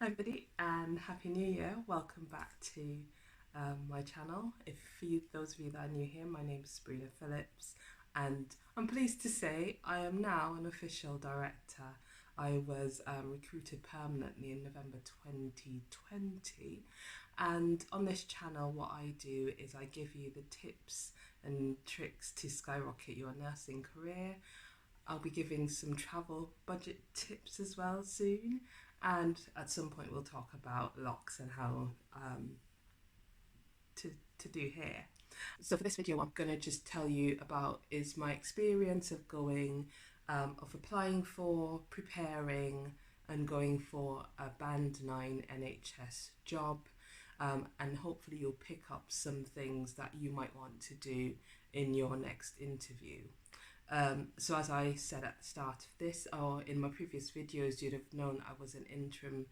Hi everybody and Happy New Year. Welcome back to my channel. Those of you that are new here, my name is Sabrina Phillips and I'm pleased to say I am now an official director. I was recruited permanently in November 2020, and on this channel what I do is I give you the tips and tricks to skyrocket your nursing career. I'll be giving some travel budget tips as well soon, and at some point we'll talk about locks and how to do hair. So for this video what I'm going to just tell you about is my experience of applying for, preparing and going for a band 9 NHS job, and hopefully you'll pick up some things that you might want to do in your next interview. So as I said at the start of this, or in my previous videos, you'd have known I was an interim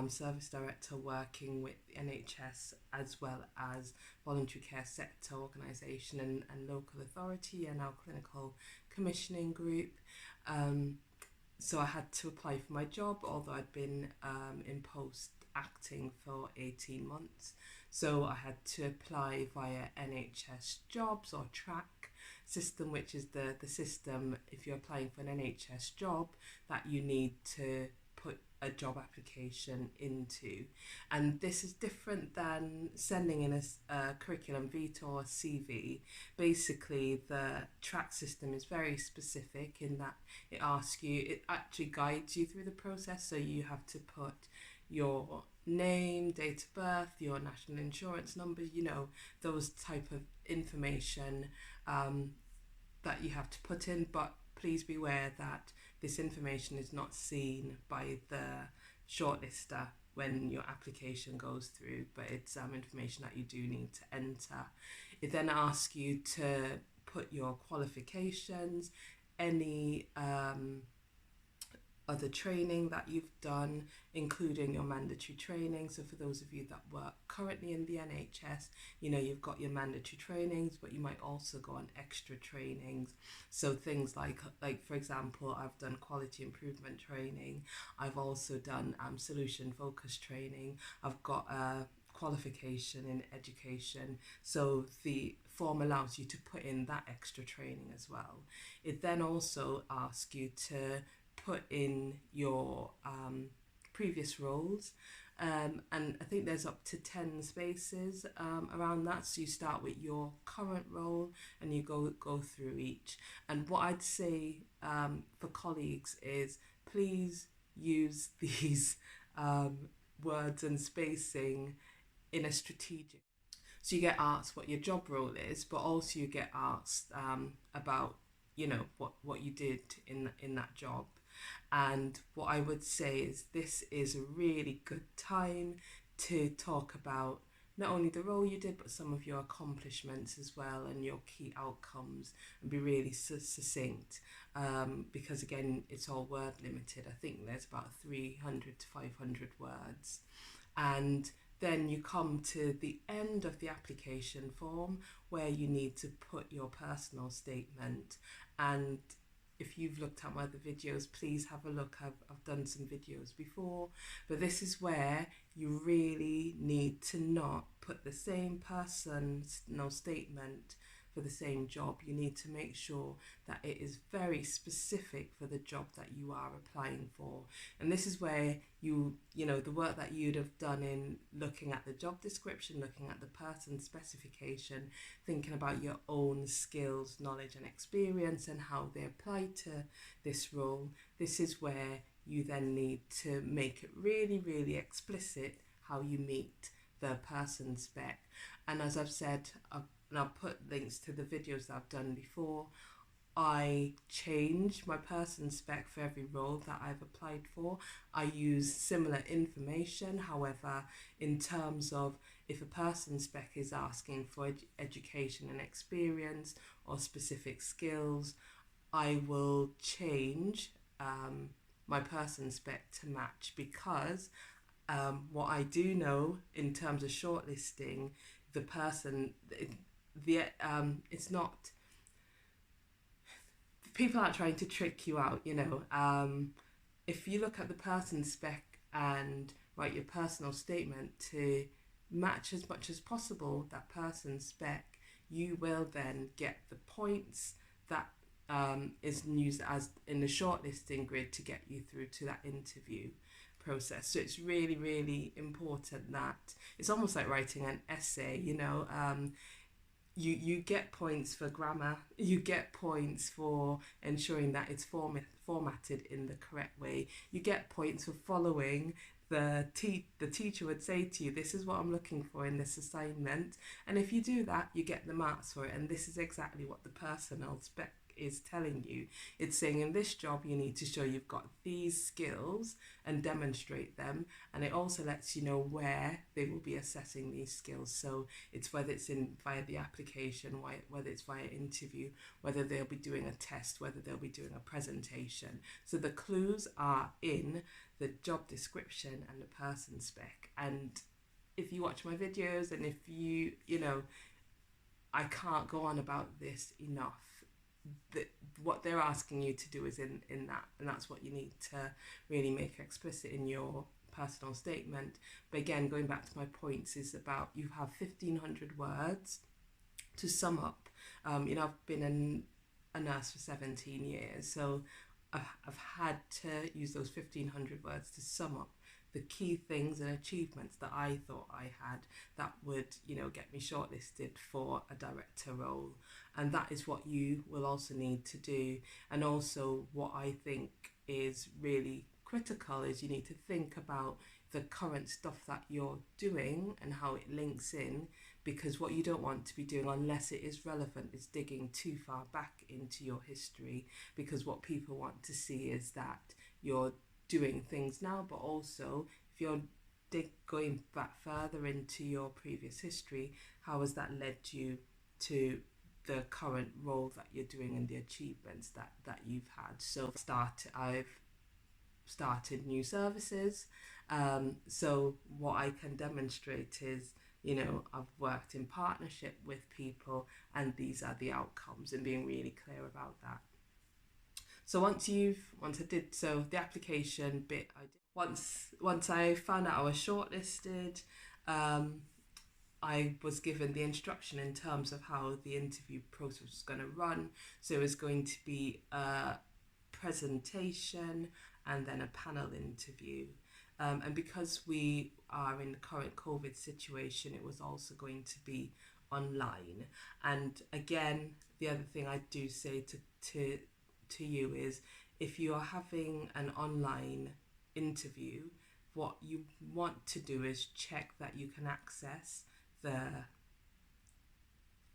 service director working with the NHS as well as voluntary care sector organisation and local authority and our clinical commissioning group. So I had to apply for my job, although I'd been in post acting for 18 months. So I had to apply via NHS jobs or track system, which is the system if you're applying for an NHS job that you need to put a job application into. And this is different than sending in a curriculum vitae or a CV. Basically the track system is very specific in that it actually guides you through the process. So you have to put your name, date of birth, your national insurance number, those type of information that you have to put in. But please beware that this information is not seen by the shortlister when your application goes through, but it's information that you do need to enter. It then asks you to put your qualifications, any other training that you've done, including your mandatory training. So for those of you that work currently in the NHS, you've got your mandatory trainings, but you might also go on extra trainings. So things like for example, I've done quality improvement training. I've also done solution focused training. I've got a qualification in education. So the form allows you to put in that extra training as well. It then also asks you to put in your previous roles, and I think there's up to 10 spaces around that. So you start with your current role and you go through each. And what I'd say for colleagues is please use these words and spacing in a strategic. So you get asked what your job role is, but also you get asked about what you did in that job. And what I would say is this is a really good time to talk about not only the role you did, but some of your accomplishments as well and your key outcomes, and be really succinct, because again, it's all word limited. I think there's about 300 to 500 words. And then you come to the end of the application form where you need to put your personal statement. And if you've looked at my other videos, please have a look. I've done some videos before, but this is where you really need to not put the same person's statement for the same job. You need to make sure that it is very specific for the job that you are applying for. And this is where the work that you'd have done in looking at the job description, looking at the person specification, thinking about your own skills, knowledge and experience and how they apply to this role. This is where you then need to make it really, really explicit how you meet the person spec. And as I've said, and I'll put links to the videos that I've done before, I change my person spec for every role that I've applied for. I use similar information. However, in terms of if a person spec is asking for education and experience or specific skills, I will change my person spec to match, because what I do know in terms of shortlisting, the person, it's not, people aren't trying to trick you out. If you look at the person spec and write your personal statement to match as much as possible that person's spec, you will then get the points that is used as in the shortlisting grid to get you through to that interview process. So it's really, really important that it's almost like writing an essay, you get points for grammar, you get points for ensuring that it's formatted in the correct way, you get points for following the teacher would say to you, this is what I'm looking for in this assignment, and if you do that, you get the marks for it. And this is exactly what the personnel spec is telling you. It's saying in this job you need to show you've got these skills and demonstrate them, and it also lets you know where they will be assessing these skills. So it's whether it's in via the application, whether it's via interview, whether they'll be doing a test, whether they'll be doing a presentation. So the clues are in the job description and the person spec. And if you watch my videos, and if I can't go on about this enough, what they're asking you to do is in that, and that's what you need to really make explicit in your personal statement. But again, going back to my points, is about you have 1,500 words to sum up. I've been a nurse for 17 years, so I've had to use those 1,500 words to sum up the key things and achievements that I thought I had that would, get me shortlisted for a director role. And that is what you will also need to do. And also what I think is really critical is you need to think about the current stuff that you're doing and how it links in, because what you don't want to be doing, unless it is relevant, is digging too far back into your history, because what people want to see is that you're doing things now, but also if you're going back further into your previous history, how has that led you to the current role that you're doing and the achievements that you've had. So I've started new services, so what I can demonstrate is, I've worked in partnership with people and these are the outcomes, and being really clear about that. So once I did, so the application bit, once I found out I was shortlisted, I was given the instruction in terms of how the interview process was going to run. So it was going to be a presentation and then a panel interview. And because we are in the current COVID situation, it was also going to be online. And again, the other thing I do say to you is, if you are having an online interview, what you want to do is check that you can access the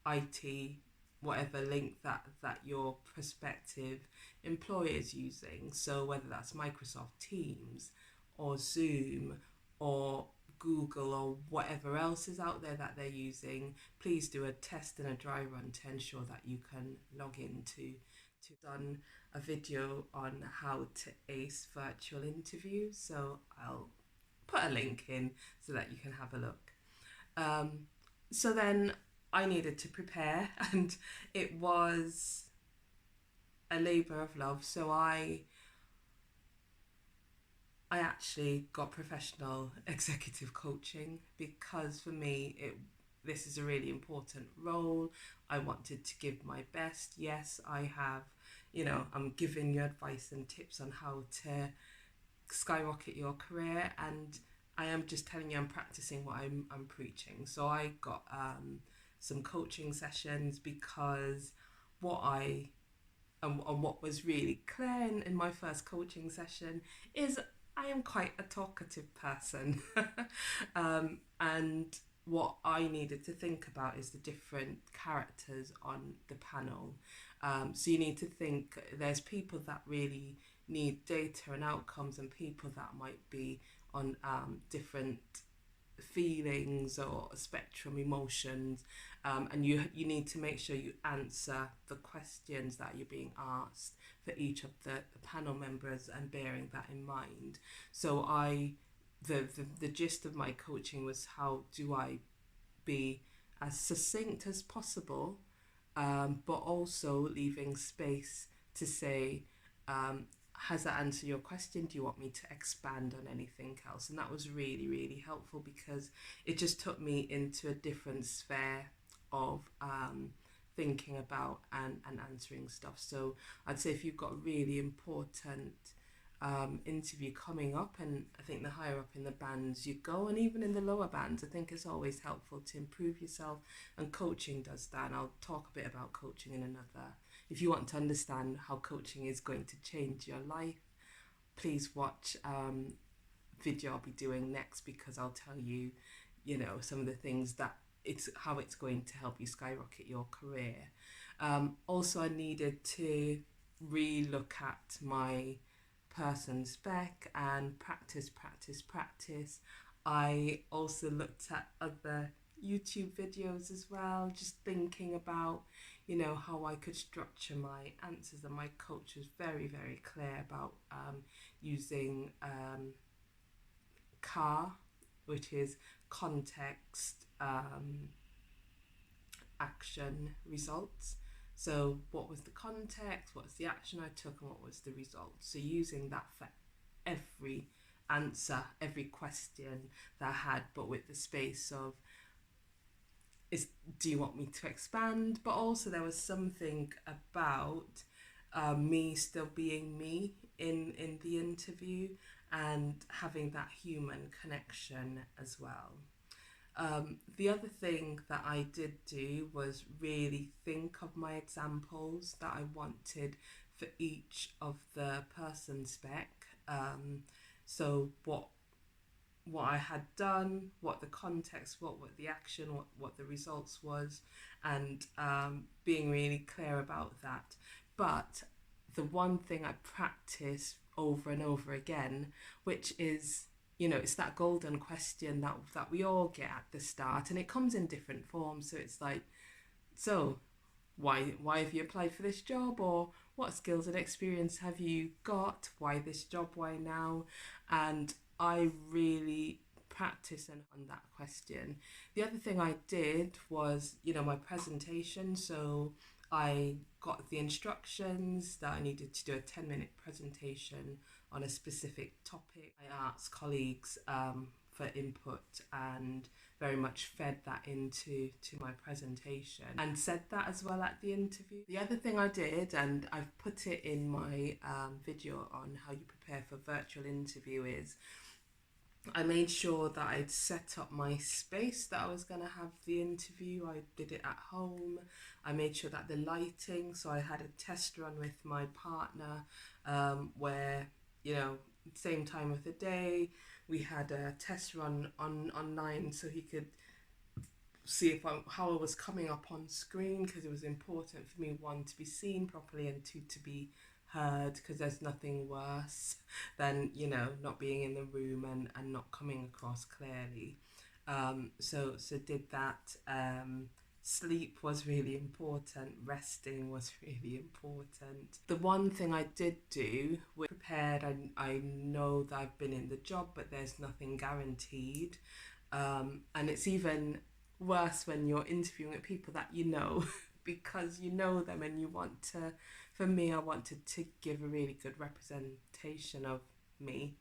IT, whatever link that your prospective employer is using. So whether that's Microsoft Teams or Zoom or Google or whatever else is out there that they're using, please do a test and a dry run to ensure that you can log into. Done a video on how to ace virtual interviews, so I'll put a link in so that you can have a look. So then I needed to prepare, and it was a labour of love. So I actually got professional executive coaching, because for me this is a really important role. I wanted to give my best. Yes, I have, I'm giving you advice and tips on how to skyrocket your career, and I am just telling you I'm practicing what I'm preaching. So I got some coaching sessions, because what was really clear in my first coaching session is I am quite a talkative person. And what I needed to think about is the different characters on the panel. So you need to think, there's people that really need data and outcomes, and people that might be on different feelings or spectrum emotions, and you need to make sure you answer the questions that you're being asked for each of the panel members, and bearing that in mind. So the gist of my coaching was, how do I be as succinct as possible, but also leaving space to say, has that answered your question? Do you want me to expand on anything else? And that was really, really helpful, because it just took me into a different sphere of thinking about and answering stuff. So I'd say if you've got a really important interview coming up, and I think the higher up in the bands you go, and even in the lower bands, I think it's always helpful to improve yourself, and coaching does that. And I'll talk a bit about coaching in another. If you want to understand how coaching is going to change your life, please watch video I'll be doing next, because I'll tell you, you know, some of the things that how it's going to help you skyrocket your career. Also, I needed to re-look at my person spec and practice. I also looked at other YouTube videos as well, just thinking about, you know, how I could structure my answers. And my coach was very, very clear about using CAR, which is context, action, results. So what was the context, what's the action I took, and what was the result? So using that for every answer, every question that I had, but with the space of, do you want me to expand? But also there was something about me still being me in the interview, and having that human connection as well. The other thing that I did do was really think of my examples that I wanted for each of the person spec. So what I had done, what the context, what the action, what the results was, and being really clear about that. But the one thing I practice over and over again, which is, you know, it's that golden question that we all get at the start, and it comes in different forms. So it's like, so why have you applied for this job? Or what skills and experience have you got? Why this job? Why now? And I really practice on that question. The other thing I did was, you know, my presentation. So I got the instructions that I needed to do a 10-minute presentation on a specific topic. I asked colleagues for input, and very much fed that into my presentation, and said that as well at the interview. The other thing I did, and I've put it in my video on how you prepare for virtual interview, is I made sure that I'd set up my space that I was going to have the interview. I did it at home. I made sure that the lighting, so I had a test run with my partner where, you know, same time of the day, we had a test run online, so he could see if how I was coming up on screen, because it was important for me, one, to be seen properly, and two, to be heard, because there's nothing worse than, you know, not being in the room and not coming across clearly. So did that. Sleep was really important. Resting was really important. The one thing I did do was prepared. I know that I've been in the job, but there's nothing guaranteed. And it's even worse when you're interviewing with people that you know, because you know them and you want to, for me, I wanted to give a really good representation of me,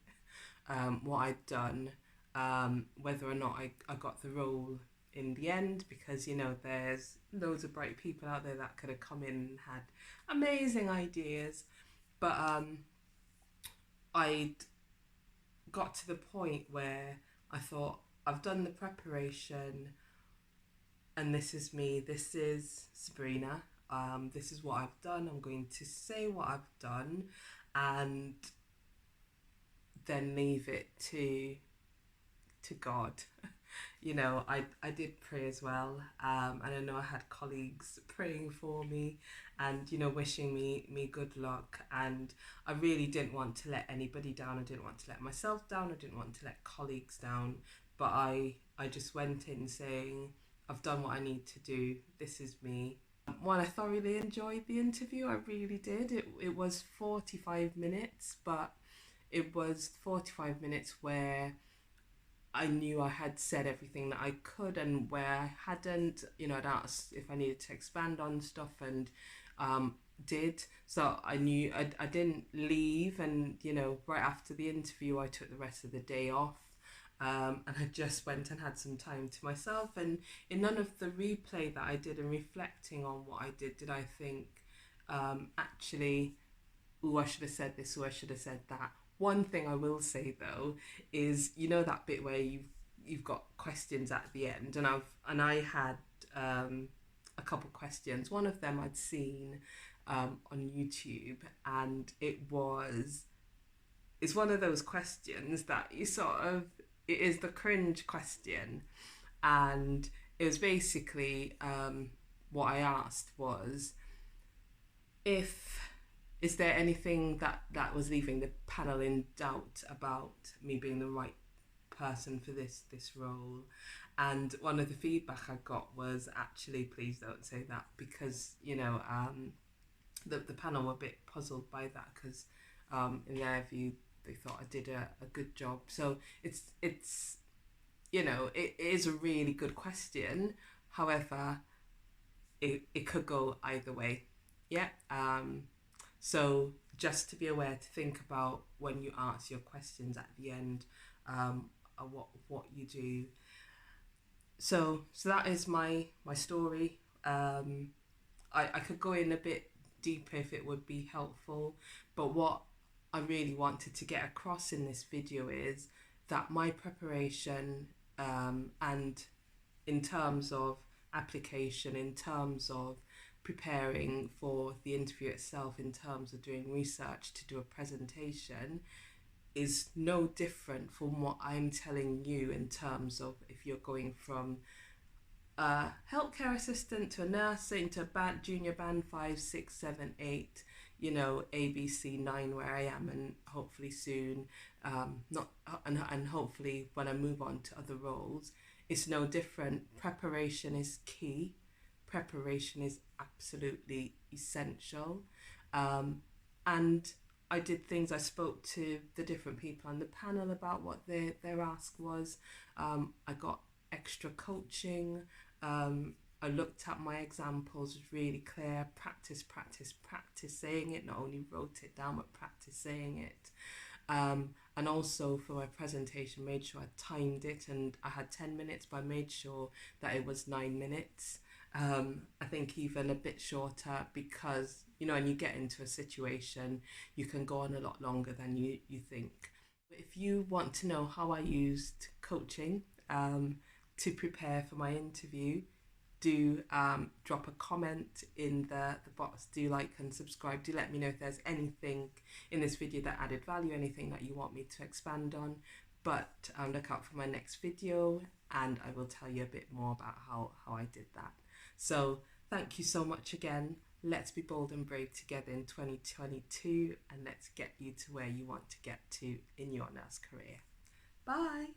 what I'd done, whether or not I got the role in the end, because, you know, there's loads of bright people out there that could have come in and had amazing ideas, but I'd got to the point where I thought, I've done the preparation, and this is me, this is Sabrina, this is what I've done, I'm going to say what I've done, and then leave it to God. You know, I did pray as well, and I know I had colleagues praying for me and, you know, wishing me good luck, and I really didn't want to let anybody down. I didn't want to let myself down, I didn't want to let colleagues down, but I just went in saying, I've done what I need to do, this is me. One, I thoroughly enjoyed the interview, I really did. It was 45 minutes, but it was 45 minutes where I knew I had said everything that I could, and where I hadn't, you know, I'd asked if I needed to expand on stuff, and did. So I knew I didn't leave, and you know, right after the interview, I took the rest of the day off. And I just went and had some time to myself. And in none of the replay that I did and reflecting on what I did I think, actually, oh, I should have said this, or I should have said that. One thing I will say though is, you know, that bit where you've got questions at the end, and I had a couple questions. One of them I'd seen on YouTube, and it's one of those questions that you sort of, it is the cringe question, and it was basically, what I asked was, if is there anything that was leaving the panel in doubt about me being the right person for this role. And one of the feedback I got was, actually, please don't say that, because you know, the panel were a bit puzzled by that, because in their view they thought I did a good job. So it's you know, it is a really good question. However, it could go either way. Yeah. So just to be aware, to think about when you ask your questions at the end, what you do. So that is my story. I could go in a bit deeper if it would be helpful, but what I really wanted to get across in this video is that my preparation, and in terms of application, in terms of preparing for the interview itself, in terms of doing research to do a presentation, is no different from what I'm telling you in terms of if you're going from a healthcare assistant to a nurse into a junior band 5, 6, 7, 8, you know, ABC 9 where I am, and hopefully soon, not and hopefully when I move on to other roles, it's no different. Preparation is key. Preparation is absolutely essential. And I did things, I spoke to the different people on the panel about what their ask was. I got extra coaching. I looked at my examples, was really clear, practice saying it, not only wrote it down, but practice saying it. And also for my presentation, made sure I timed it, and I had 10 minutes, but I made sure that it was 9 minutes. I think even a bit shorter, because, you know, when you get into a situation, you can go on a lot longer than you think. If you want to know how I used coaching to prepare for my interview, do drop a comment in the box. Do like and subscribe. Do let me know if there's anything in this video that added value, anything that you want me to expand on. But look out for my next video, and I will tell you a bit more about how I did that. So thank you so much again. Let's be bold and brave together in 2022, and let's get you to where you want to get to in your nurse career. Bye.